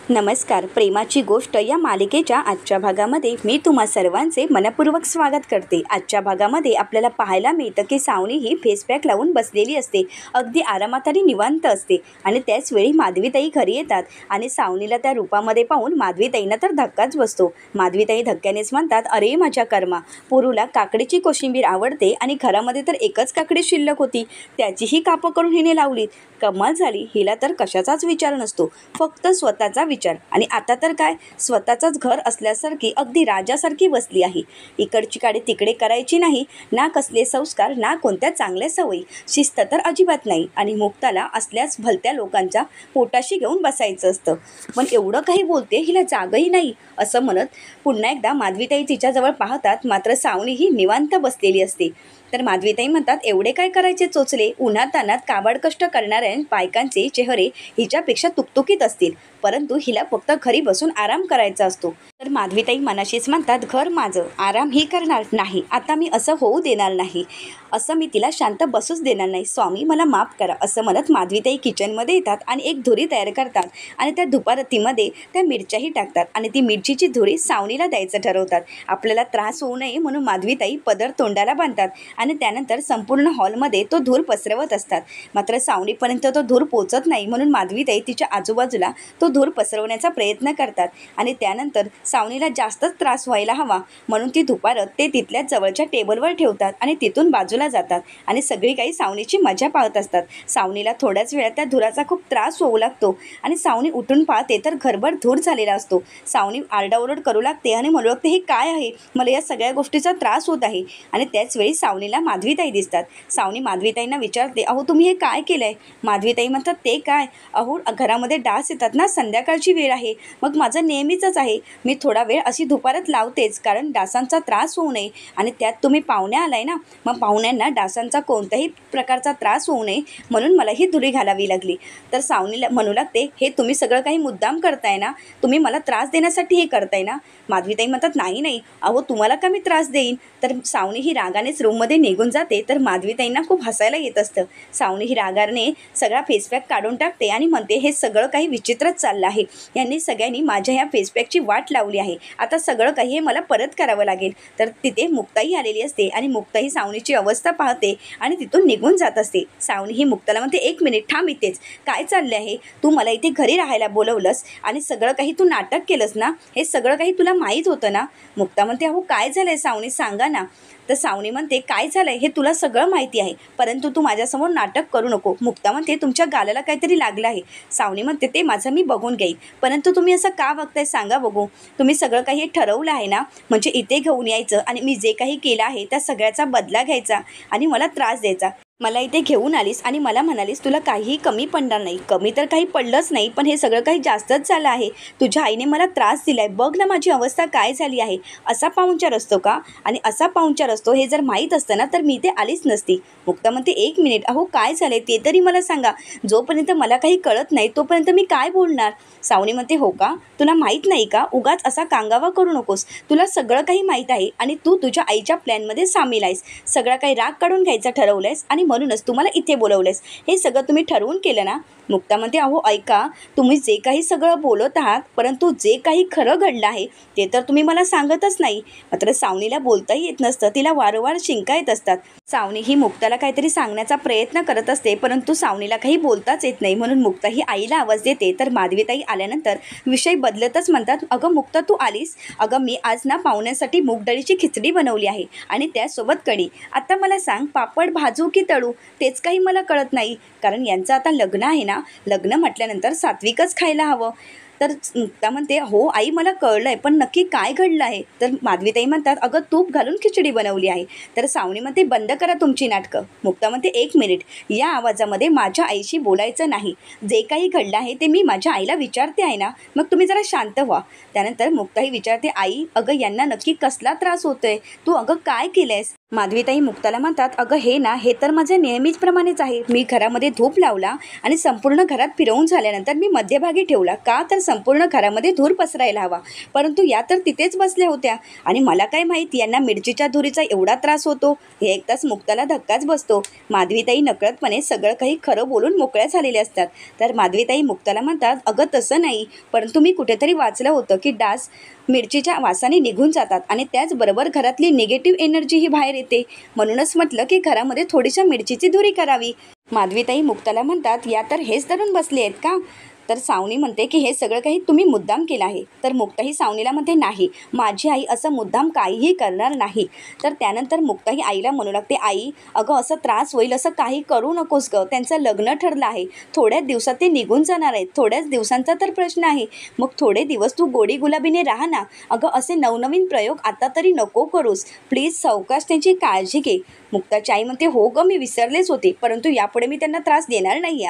नमस्कार. प्रेमाची गोष्ट या मालिकेच्या आजच्या भागामध्ये मी तुम्हा सर्वांचे मनपूर्वक स्वागत करते. आजच्या भागामध्ये आपल्याला पाहायला मिळतं की सावनी ही फेसपॅक लावून बसलेली असते, अगदी आरामात आणि निवांत असते. आणि त्याचवेळी माधवीताई घरी येतात आणि सावनीला त्या रूपामध्ये पाहून माधवीताईंना तर धक्काच बसतो. माधवीताई धक्क्यानेच म्हणतात, अरे माझ्या कर्मा, पुरूला काकडीची कोशिंबीर आवडते आणि घरामध्ये तर एकच काकडी शिल्लक होती, त्याचीही कापं करून हिने लावलीत. कमाल झाली. हिला तर कशाचाच विचार नसतो, फक्त स्वतःचा विचार. आणि आता तर काय, स्वतःचंच घर असल्यासारखी अगदी राजासारखी बसली आहे. इकडची काडी तिकडे करायची नाही, ना कसले संस्कार, ना कोणत्या चांगल्या सवयी, शिस्त तर अजिबात नाही. आणि मुक्ताला असल्याच भलत्या लोकांच्या पोटाशी घेऊन बसायचं असतं. पण एवढं काही बोलते, हिला जागही नाही असं म्हणत पुन्हा एकदा माधवीताई तिच्याजवळ पाहतात. मात्र सावनी ही निवांत बसलेली असते. तर माधवीताई म्हणतात, एवढे काय करायचे चोचले? उन्हातान्हात काबाड कष्ट करणाऱ्या बायकांचे चेहरे हिच्यापेक्षा तुकतुकीत असतील, परंतु हिला फक्त घरी बसून आराम करायचा असतो. तर माधवीताई मनाशीच म्हणतात, घर माझं, आराम ही करणार नाही. आता मी असं होऊ देणार नाही, असं मी तिला शांत बसूच देणार नाही. स्वामी मला माफ करा, असं म्हणत माधवीताई किचनमध्ये येतात आणि एक धुरी तयार करतात आणि त्या धुपारतीमध्ये त्या मिरच्याही टाकतात आणि ती मिरचीची धुरी सावनीला द्यायचं ठरवतात. आपल्याला त्रास होऊ नये म्हणून माधवीताई पदर तोंडाला बांधतात आणि त्यानंतर संपूर्ण हॉलमध्ये तो धूर पसरवत असतात. मात्र सावनीपर्यंत तो धूर पोचत नाही, म्हणून माधवीताई तिच्या आजूबाजूला तो धूर पसरवण्याचा प्रयत्न करतात. आणि त्यानंतर सावनीला जास्तच त्रास व्हायला हवा म्हणून ती धुपारत ते तिथल्या जवळच्या टेबलवर ठेवतात आणि तिथून बाजूला जातात आणि सगळी काही सावनीची मजा पाहत असतात. सावनीला थोड्याच वेळात त्या धुराचा खूप त्रास होऊ लागतो आणि सावनी उठून पाहते तर घरभर धूर झालेला असतो. सावनी आरडाओरड करू लागते आणि म्हणू लागते, हे काय आहे? मला या सगळ्या गोष्टीचा त्रास होत आहे. आणि त्याचवेळी सावनीला माधवीताई दिसतात. सावनी माधवीताईंना विचारते, अहो तुम्ही हे काय केलंय? माधवीताई म्हणतात, ते काय? अहो घरामध्ये डास येतात ना, संध्याकाळची वेळ आहे, मग माझं नेहमीचंच आहे. मी थोडा वेळ अशी धुपारत लावतेच, कारण डासांचा त्रास होऊ नये. आणि त्यात तुम्ही पाहुण्या आलाय ना, मग पाहुण्यांना डासांचा कोणत्याही प्रकारचा त्रास होऊ नये म्हणून मला ही धुरी घालावी लागली. तर सावनीला म्हणू लागते, हे तुम्ही सगळं काही मुद्दाम करताय ना, तुम्ही मला त्रास देण्यासाठी हे करताय ना? माधवीताई म्हणतात, नाही नाही, अहो तुम्हाला का मी त्रास देईन? तर सावनी ही रागानेच रूममध्ये निघून जाते. तर माधवीताईंना खूप हसायला येत असतं. सावनी ही रागाने सगळा फेसपॅक काढून टाकते आणि म्हणते, हे सगळं काही विचित्रच चाललं आहे. यांनी सगळ्यांनी माझ्या ह्या फेसपॅकची वाट लावली आहे, आता सगळं काही हे मला परत करावं लागेल. तर तिथे मुक्ताही आलेली असते आणि मुक्ताही सावनीची अवस्था पाहते आणि तिथून निघून जात असते. सावनी ही मुक्ताला म्हणते, एक मिनिट थांब इथेच, काय चालले आहे? तू मला इथे घरी राहायला बोलवलंस आणि सगळं काही तू नाटक केलंस ना, हे सगळं काही तुला माहीत होतं ना? मुक्ता म्हणते, अहो काय झालं आहे सावनी, सांगा ना. तर सावनी म्हणते, काय झालं आहे हे तुला सगळं माहिती आहे, परंतु तू माझ्यासमोर नाटक करू नको. मुक्ता म्हणते, तुमच्या गालाला काहीतरी लागलं आहे. सावनी म्हणते, ते माझं मी बघून घेईन, परंतु तुम्ही असं का बघताय सांगा बघू. तुम्ही सगळं काही ठरवलं आहे ना, म्हणजे इथे घेऊन यायचं आणि मी जे काही केलं आहे त्या सगळ्याचा बदला घ्यायचा आणि मला त्रास द्यायचा. मला इथे घेऊन आलीस आणि मला म्हणालीस तुला काहीही कमी पडणार नाही. कमी तर काही पडलंच नाही, पण हे सगळं काही जास्तच झालं आहे. तुझ्या आईने मला त्रास दिला आहे, बघ ना माझी अवस्था काय झाली आहे. असा पाहुणचार असतो का? आणि असा पाहुणचार असतो हे जर माहीत असतं ना, तर मी इथे आलीच नसती. मुक्ता म्हणते, एक मिनिट, अहो काय झालं आहे ते तरी मला सांगा. जोपर्यंत मला काही कळत नाही तोपर्यंत मी काय बोलणार? सावनी म्हणते, हो का, तुला माहीत नाही का? उगाच असा कांगावा करू नकोस, तुला सगळं काही माहीत आहे आणि तू तुझ्या आईच्या प्लॅनमध्ये सामील आहेस. सगळा काही राग काढून घ्यायचा ठरवलं आहेस आणि म्हणूनच तुम्हाला इथे बोलवलेस. हे सगळं तुम्ही ठरवून केलं ना? मुक्ता म्हणते, अहो ऐका, तुम्ही जे काही सगळं बोलत आहात, परंतु जे काही खरं घडलं आहे ते तर तुम्ही मला सांगतच नाही. मात्र सावनीला बोलताही येत नसतं, तिला वारंवार शिंका येत असतात. सावनी ही मुक्ताला काहीतरी सांगण्याचा प्रयत्न करत असते, परंतु सावनीला काही बोलताच येत नाही. म्हणून मुक्ता ही आईला आवाज देते. तर माधवीताई आल्यानंतर विषय बदलतच म्हणतात, अगं मुक्ता तू आलीस? अगं मी आज ना पाहुण्यांसाठी मूगडाळीची खिचडी बनवली आहे आणि त्यासोबत कढी. आता मला सांग, पापड भाजू की तळू तेच काही मला कळत नाही, कारण यांचं आता लग्न आहे ना, लग्न म्हटल्यानंतर सात्विकच खायला हवं. तर मुक्ता म्हणते, हो आई मला कळलं आहे, पण नक्की काय घडलं आहे? तर माधवीताई म्हणतात, अगं तूप घालून खिचडी बनवली आहे. तर सावनी म्हणते, बंद करा तुमची नाटकं. मुक्ता म्हणते, एक मिनिट, या आवाजामध्ये माझ्या आईशी बोलायचं नाही. जे काही घडलं आहे ते मी माझ्या आईला विचारते आहे ना, मग तुम्ही जरा शांत व्हा. त्यानंतर मुक्ताही विचारते, आई अगं यांना नक्की कसला त्रास होतोय? तू अगं काय केलंयस? माधवीताई मुक्ताला म्हणतात, अगं हे ना, हे तर माझ्या नेहमीच प्रमाणेच आहे. मी घरामध्ये धूप लावला आणि संपूर्ण घरात फिरवून झाल्यानंतर मी मध्यभागी ठेवला. का? तर संपूर्ण घरामध्ये धूर पसरायला हवा, परंतु या तर तिथेच बसल्या होत्या आणि मला काय माहीत यांना मिरचीच्या धुरीचा एवढा त्रास होतो. हे ऐकताच मुक्ताला धक्काच बसतो. माधवीताई नकळतपणे सगळं काही खरं बोलून मोकळ्या झालेल्या असतात. तर माधवीताई मुक्ताला म्हणतात, अगं तसं नाही, परंतु मी कुठेतरी वाचलं होतं की डास मिरचीच्या वासाने निघून जातात आणि त्याचबरोबर घरातली निगेटिव्ह एनर्जी ही बाहेर येते. म्हणूनच म्हटलं की घरामध्ये थोडीशा मिरचीची धुरी करावी. माधवीताई मुक्ताला म्हणतात, या तर हेच धरून बसले आहेत का? तर सावनी म्हणते की हे सगळं काही तुम्ही मुद्दाम केलं आहे. तर मुक्ताही सावनीला म्हणते, नाही, माझी आई असं मुद्दाम काहीही करणार नाही. तर त्यानंतर मुक्ताही आईला म्हणू लागते, आई अगं असं त्रास होईल असं काही करू नकोस गं, त्यांचं लग्न ठरलं आहे, थोड्याच दिवसात ते निघून जाणार आहेत, थोड्याच दिवसांचा तर प्रश्न आहे, मग थोडे दिवस तू गोडी गुलाबीने राहा ना. अगं असे नवनवीन प्रयोग आता तरी नको करूस, प्लीज सावकाश त्यांची काळजी घे. मुक्ताची आई म्हणते, हो गं मी विसरलेच होते, परंतु यापुढे मी त्यांना त्रास देणार नाही.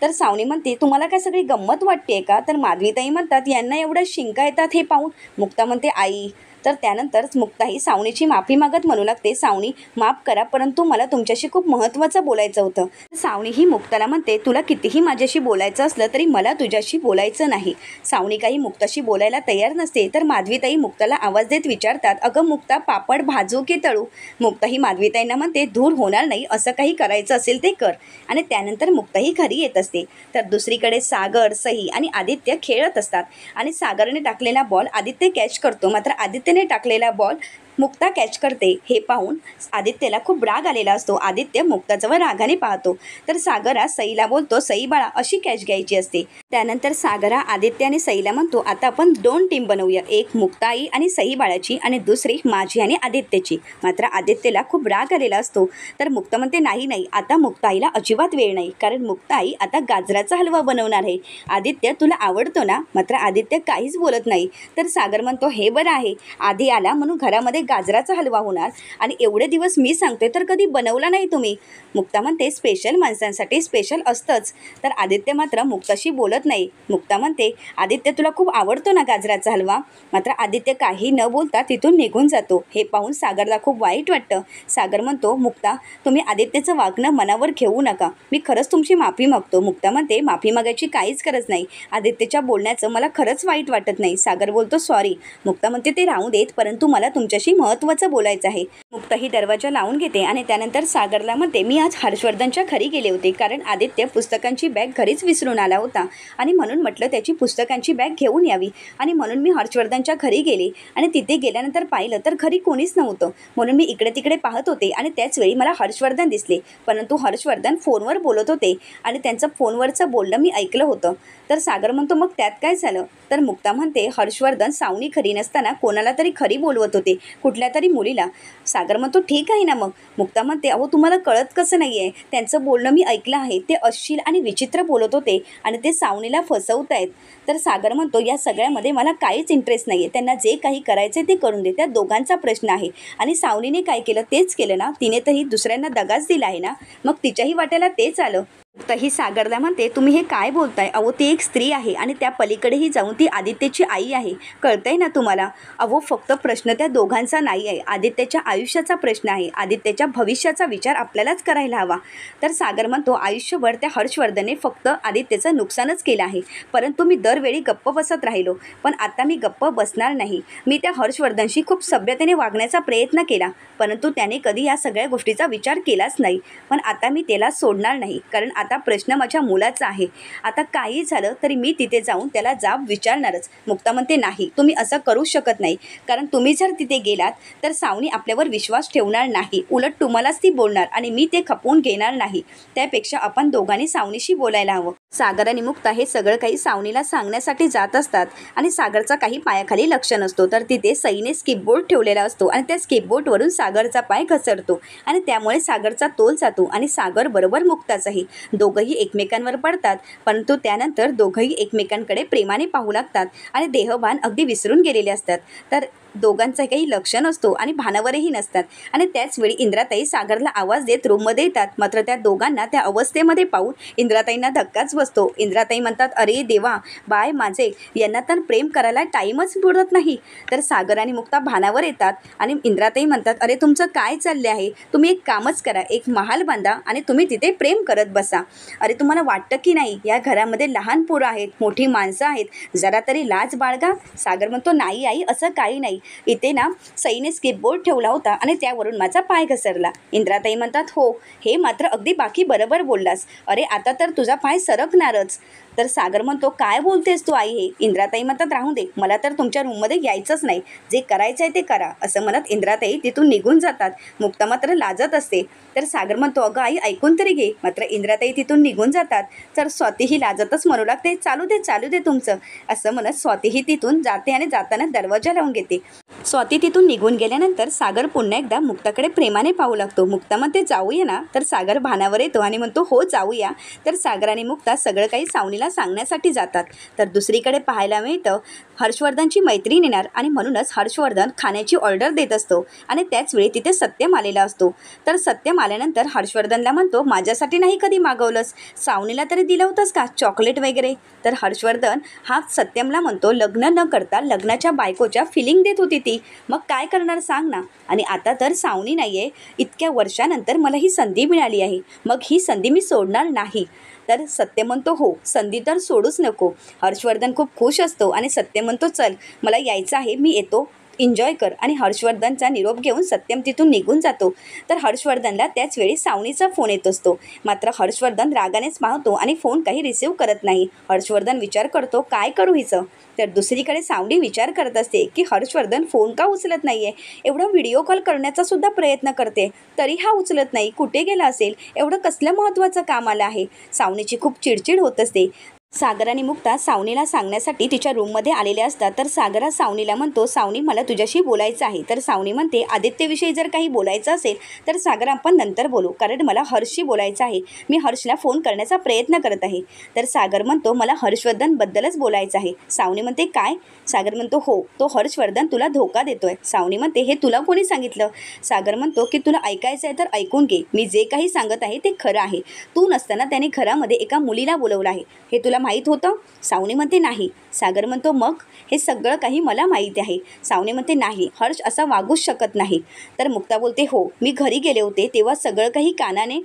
तर सावनी म्हणते, तुम्हाला काय सगळी गंमत वाटते का? तर माधवीताई म्हणतात, यांना एवढ्या शिंका येतात हे पाहून. मुक्ता म्हणते, आई. तर त्यानंतर मुक्ताही सावनीची माफी मागत म्हणू लागते, सावनी माफ करा, परंतु मला तुमच्याशी खूप महत्त्वाचं बोलायचं होतं. सावनी ही मुक्ताला म्हणते, तुला कितीही माझ्याशी बोलायचं असलं तरी मला तुझ्याशी बोलायचं नाही. सावनी काही मुक्ताशी बोलायला तयार नसते. तर माधवीताई मुक्ताला आवाज देत विचारतात, अगं मुक्ता, पापड भाजू की तळू? मुक्ताही माधवीताईंना म्हणते, धूर होणार नाही, असं काही करायचं असेल ते कर. आणि त्यानंतर मुक्ताही घरी येत असते. तर दुसरीकडे सागर, सई आणि आदित्य खेळत असतात आणि सागरने टाकलेला बॉल आदित्य कॅच करतो. मात्र आदित्यने टाकलेला बॉल मुक्ता कॅच करते. हे पाहून आदित्यला खूप राग आलेला असतो. आदित्य मुक्ताजवळ रागाने पाहतो. तर सागरा सईला बोलतो, सई बाळा, अशी कॅच घ्यायची असते. त्यानंतर सागरा आदित्य आणि सईला म्हणतो, आता आपण 2 टीम बनवूया, एक मुक्ताई आणि सई बाळाची आणि दुसरी माझी आणि आदित्यची. मात्र आदित्यला खूप राग आलेला असतो. तर मुक्ता म्हणते, नाही नाही, आता मुक्ताईला अजिबात वेळ नाही, कारण मुक्ताई आता गाजराचा हलवा बनवणार आहे. आदित्य तुला आवडतो ना? मात्र आदित्य काहीच बोलत नाही. तर सागर म्हणतो, हे बरं आहे, आधी आला म्हणून घरामध्ये गाजराचा हलवा होणार आणि एवढे दिवस मी सांगते तर कधी बनवला नाही तुम्ही. मुक्ता म्हणते, स्पेशल माणसांसाठी स्पेशल असतंच. तर आदित्य मात्र मुक्ताशी बोलत नाही. मुक्ता म्हणते, आदित्य तुला खूप आवडतो ना गाजराचा हलवा? मात्र आदित्य काही न बोलता तिथून निघून जातो. हे पाहून सागरला खूप वाईट वाटतं. सागर म्हणतो, मुक्ता, तुम्ही आदित्यचं वागणं मनावर घेऊ नका, मी खरंच तुमची माफी मागतो. मुक्ता म्हणते, माफी मागायची काहीच गरज नाही, आदित्यच्या बोलण्याचं मला खरंच वाईट वाटत नाही. सागर बोलतो, सॉरी. मुक्ता म्हणते, ते राहू देत, परंतु मला तुमच्याशी महत्त्वाचं बोलायचं आहे. मुक्ता ही दरवाजा लावून घेते आणि त्यानंतर सागरला म्हणते, मी आज हर्षवर्धनच्या घरी गेले होते, कारण आदित्य पुस्तकांची बॅग घरीच विसरून आला होता आणि म्हणून म्हटलं त्याची पुस्तकांची बॅग घेऊन यावी आणि म्हणून मी हर्षवर्धनच्या घरी गेले आणि तिथे गेल्यानंतर पाहिलं तर घरी कोणीच नव्हतं. म्हणून मी इकडे तिकडे पाहत होते आणि त्याचवेळी मला हर्षवर्धन दिसले, परंतु हर्षवर्धन फोनवर बोलत होते आणि त्यांचं फोनवरचं बोलणं मी ऐकलं होतं. तर सागर म्हणतो, मग त्यात काय झालं? तर मुक्ता म्हणते, हर्षवर्धन सावनी खरी नसताना कोणाला तरी खरी बोलवत होते, कुठल्या तरी मुलीला. सागर म्हणतो, ठीक आहे ना मग. मुक्ता म्हणते, अहो तुम्हाला कळत कसं नाही आहे, त्यांचं बोलणं मी ऐकलं आहे, ते अश्लील आणि विचित्र बोलत होते आणि ते सावनीला फसवत आहेत. तर सागर म्हणतो, या सगळ्यामध्ये मला काहीच इंटरेस्ट नाही आहे, त्यांना जे काही करायचे ते करून दे, त्या दोघांचा प्रश्न आहे. आणि सावनीने काय केलं तेच केलं ना, तिने तरी दुसऱ्यांना दगाच दिला आहे ना, मग तिच्याही वाट्याला तेच आलं. ही सागरला म्हणते, तुम्ही हे काय बोलताय? अहो ती एक स्त्री आहे आणि त्या पलीकडेही जाऊन ती आदित्यची आई आहे, कळतंय ना तुम्हाला? अहो फक्त प्रश्न त्या दोघांचा नाही आहे, आदित्यच्या आयुष्याचा प्रश्न आहे, आदित्यच्या भविष्याचा विचार आपल्यालाच करायला हवा. तर सागर म्हणतो, आयुष्यभर त्या हर्षवर्धनने फक्त आदित्यचं नुकसानच केलं आहे, परंतु मी दरवेळी गप्प बसत राहिलो, पण आता मी गप्प बसणार नाही. मी त्या हर्षवर्धनशी खूप सभ्यतेने वागण्याचा प्रयत्न केला, परंतु त्याने कधी या सगळ्या गोष्टीचा विचार केलाच नाही. पण आता मी त्याला सोडणार नाही, कारण आता प्रश्न माझ्या मुलाचा आहे. आता काही झालं तरी मी तिथे जाऊन त्याला जाब विचारणारच. मुक्ता म्हणते, नाही, तुम्ही असं करू शकत नाही, कारण तुम्ही जर तिथे गेलात तर सावनी आपल्यावर विश्वास ठेवणार नाही, उलट तुम्हालाच ती बोलणार आणि मी ते खपवून घेणार नाही. त्यापेक्षा आपण दोघांनी सावनीशी बोलायला हवं. सागर आणि मुक्ता हे सगळं काही सावनीला सांगण्यासाठी जात असतात आणि सागरचा काही पायाखाली लक्ष नसतो. तर तिथे सईने स्किपबोर्ड ठेवलेला असतो आणि त्या स्किपबोर्डवरून सागरचा पाय घसरतो आणि त्यामुळे सागरचा तोल जातो आणि सागर बरोबर मुक्ताचाही. दोघंही एकमेकांवर पडतात, परंतु त्यानंतर दोघंही एकमेकांकडे प्रेमाने पाहू लागतात आणि देहभान अगदी विसरून गेलेले असतात. तर दोघांचं काही लक्ष नसतो आणि भानावरही नसतात. आणि त्याचवेळी इंद्राताई सागरला आवाज देत रूममध्ये येतात. मात्र त्या दोघांना त्या अवस्थेमध्ये पाहून इंद्राताईंना धक्काच बसतो. इंद्राताई म्हणतात, अरे देवा, बाय माझे, यांना तर प्रेम करायला टाईमच पुरत नाही. तर सागर आणि मुक्ता भानावर येतात आणि इंद्राताई म्हणतात, अरे तुमचं काय चालले आहे? तुम्ही एक कामच करा, एक महाल बांधा आणि तुम्ही तिथे प्रेम करत बसा. अरे तुम्हाला वाटतं की नाही, या घरामध्ये लहान पोरं आहेत, मोठी माणसं आहेत, जरा तरी लाज बाळगा. सागर म्हणतो, नाही आई, असं काही नाही. इथे ना सईने स्किपबोर्ड ठेवला होता आणि त्यावरून माझा पाय घसरला. इंद्राताई म्हणतात, हो, हे मात्र अगदी बाकी बरोबर बोललास. अरे आता तर तुझा पाय सरकणारच. तर सागर म्हणतो, काय बोलतेस तू आई हे? इंद्राताई म्हणतात, राहू दे, मला तर तुमच्या रूममध्ये यायचंच नाही. जे करायचं आहे ते करा, असं म्हणत इंद्राताई तिथून निघून जातात. मुक्ता मात्र लाजत असते. तर सागर म्हणतो, अगं आई, ऐकून तरी घे. मात्र इंद्राताई तिथून निघून जातात. तर स्वातीही लाजतच म्हणू लागते, चालू दे तुमचं, असं म्हणत स्वातीही तिथून जाते आणि जाताना दरवाजा लावून घेते. स्वाती तिथून निघून गेल्यानंतर सागर पुन्हा एकदा मुक्ताकडे प्रेमाने पाहू लागतो. मुक्ता म्हणते, जाऊया ना? तर सागर भानावर येतो आणि म्हणतो, हो जाऊया. तर सागर आणि मुक्ता सगळं काही सावनीला सांगण्यासाठी जातात. तर दुसरीकडे पाहायला मिळतं, हर्षवर्धनची मैत्रीण येणार आणि म्हणूनच हर्षवर्धन खाण्याची ऑर्डर देत असतो आणि त्याचवेळी तिथे सत्यम आलेला असतो. तर सत्यम आल्यानंतर हर्षवर्धनला म्हणतो, माझ्यासाठी नाही कधी मागवलंस, सावनीला तरी दिलं होतंस का चॉकलेट वगैरे? तर हर्षवर्धन हा सत्यमला म्हणतो, लग्न न करता लग्नाच्या बायकोच्या फिलिंग देत होती ती, मग काय करणार सांग ना. आणि आता तर सावनी नाही आहे, इतक्या वर्षानंतर मला ही संधी मिळाली आहे, मग ही संधी मी सोडणार नाही. तर सत्य म्हणतो, हो, संधी तर सोडूच नको. हर्षवर्धन खूप खुश असतो आणि सत्य म्हणतो, चल, मला यायचं आहे, मी येतो, एन्जॉय कर. आणि हर्षवर्धनचा निरोप घेऊन सत्यम तिथून निघून जातो. तर हर्षवर्धनला त्याचवेळी सावनीचा फोन येत असतो. मात्र हर्षवर्धन रागानेच पाहतो आणि फोन काही रिसीव्ह करत नाही. हर्षवर्धन विचार करतो, काय करू हिचं? तर दुसरीकडे सावनी विचार करत असते की हर्षवर्धन फोन का उचलत नाही आहे, एवढा व्हिडिओ कॉल करण्याचा सुद्धा प्रयत्न करते, तरी हा उचलत नाही, कुठे गेला असेल, एवढं कसलं महत्त्वाचं काम आलं आहे. सावनीची खूप चिडचिड होत असते. सागर आणि मुक्ता सावनीला सांगण्यासाठी तिच्या रूममध्ये आलेले असतात. तर सागरा सावनीला म्हणतो, सावनी, मला तुझ्याशी बोलायचं आहे. तर सावनी म्हणते, आदित्यविषयी जर काही बोलायचं असेल तर सागर आपण नंतर बोलू, कारण मला हर्षशी बोलायचं आहे, मी हर्षला फोन करण्याचा प्रयत्न करत आहे. तर सागर म्हणतो, मला हर्षवर्धनबद्दलच बोलायचं आहे. सावनी म्हणते, काय? सागर म्हणतो, हो, तो हर्षवर्धन तुला धोका देतोय. सावनी म्हणते, हे तुला कोणी सांगितलं? सागर म्हणतो की तुला ऐकायचं आहे तर ऐकून घे, मी जे काही सांगत आहे ते खरं आहे. तू नसताना त्याने घरामध्ये एका मुलीला बोलवलं आहे, हे तुला माहीत होतं? सावनी म्हणते, नाही. सागर म्हणतो, मग हे सगळं काही मला माहिती आहे. सावनी म्हणते, नाही, हर्ष असा वागूच शकत नाही. तर मुक्ता बोलते, हो, मी घरी गेले होते तेव्हा सगळं काही कानाने.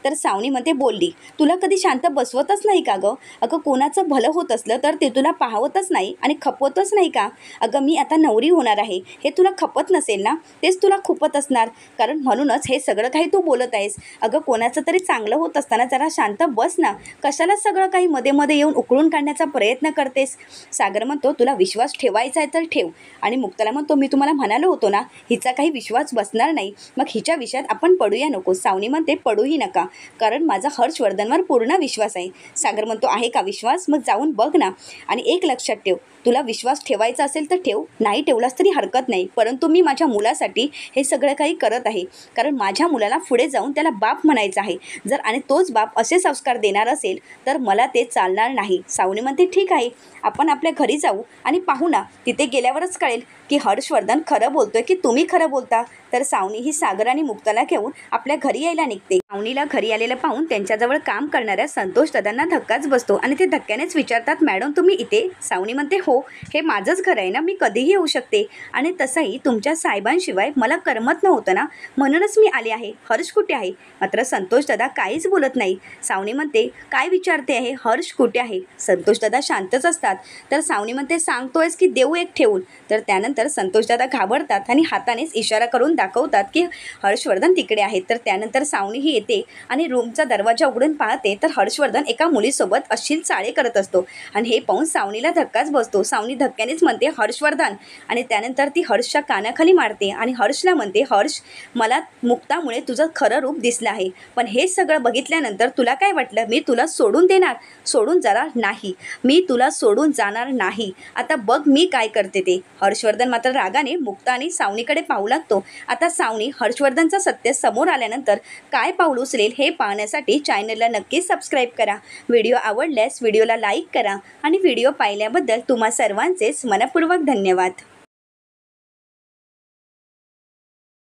तर सावनी म्हणते, बोलली, तुला कधी शांत बसवतच नाही का गं? अगं कोणाचं भलं होत असलं तर ते तुला पाहवतच नाही आणि खपवतच नाही का? अगं मी आता नवरी होणार आहे, हे तुला खपत नसेल ना, तेच तुला खुपत असणार, कारण म्हणूनच हे सगळं काही तू बोलत आहेस. अगं कोणाचं तरी चांगलं होत असताना जरा शांत बस ना, कशाला सगळं काही मध्ये मध्ये येऊन उकळून काढण्याचा प्रयत्न करतेस? सागर म्हणतो, तुला विश्वास ठेवायचा आहे तर ठेव. आणि मुक्ताला म्हणतो, मी तुम्हाला म्हणालो होतो ना, हिचा काही विश्वास बसणार नाही, मग हिच्या विषयात आपण पडूया नको. सावनी म्हणते, पडूही नका, कारण माझा हर्षवर्धनवर पूर्ण विश्वास आहे. सागर म्हणतो, आहे का विश्वास? मग जाऊन बघ ना. आणि एक लक्षात ठेव, तुला विश्वास ठेवायचा असेल तर ठेव, नाही ठेवलास तरी हरकत नाही, परंतु मी माझ्या मुलासाठी हे सगळं काही करत आहे, कारण माझ्या मुलाला पुढे जाऊन त्याला बाप म्हणायचं आहे. जर आणि तोच बाप असे संस्कार देणार असेल तर मला ते चालणार नाही. सावनी म्हणते, ठीक आहे, आपण आपल्या घरी जाऊ आणि पाहू ना, तिथे गेल्यावरच कळेल की हर्षवर्धन खरं बोलतोय की तुम्ही खरं बोलता. तर सावनी ही सागर आणि मुक्ताला घेऊन आपल्या घरी यायला निघते. सावनीला घरी आलेलं पाहून त्यांच्याजवळ काम करणाऱ्या संतोष दादांना धक्काच बसतो आणि ते धक्क्यानेच विचारतात, मॅडम तुम्ही इथे? सावनी म्हणते, हो, हे माझंच घर आहे ना, मी कधीही येऊ शकते, आणि तसंही तुमच्या साहेबांशिवाय मला करमत नव्हतं ना, म्हणूनच मी आले आहे. हर्ष कुठे आहे? मात्र संतोष दादा काहीच बोलत नाही. सावनी म्हणते, काय विचारते आहे, हर्ष कुठे आहे? संतोष दादा शांतच असतात. तर सावनी म्हणते, सांगतोयस की देऊ एक ठेवून? तर त्यानंतर संतोष दादा घाबरतात आणि हातानेच इशारा करून दाखवतात की हर्षवर्धन तिकडे आहेत. तर त्यानंतर सावनी ही येते आणि रूमचा दरवाजा उघडून पाहते तर हर्षवर्धन एका मुलीसोबत अश्लील चाळे करत असतो आणि हे पाहून सावनीला धक्काच बसतो. सावनी धक्क्यानेच म्हणते, हर्षवर्धन, आणि त्यानंतर ती हर्षच्या कानाखाली मारते आणि हर्षला म्हणते, हर्ष, मला मुक्तामुळे तुझं खरं रूप दिसलं आहे, पण हे सगळं बघितल्यानंतर तुला काय वाटलं मी तुला सोडून देणार? सोडून जाणार नाही, मी तुला सोडून जाणार नाही. आता बघ मी काय करते ते. हर्षवर्धन मात्र रागाने मुक्ता आणि सावनीकडे पाहू लागतो. आता सावनी हर्षवर्धनचं सत्य समोर आल्यानंतर काय पाऊल उचलेल हे पाहण्यासाठी चॅनलला नक्की सबस्क्राईब करा. व्हिडिओ आवडल्यास व्हिडिओला लाईक करा आणि व्हिडिओ पाहिल्याबद्दल तुम्हा सर्वांचेच मनपूर्वक धन्यवाद.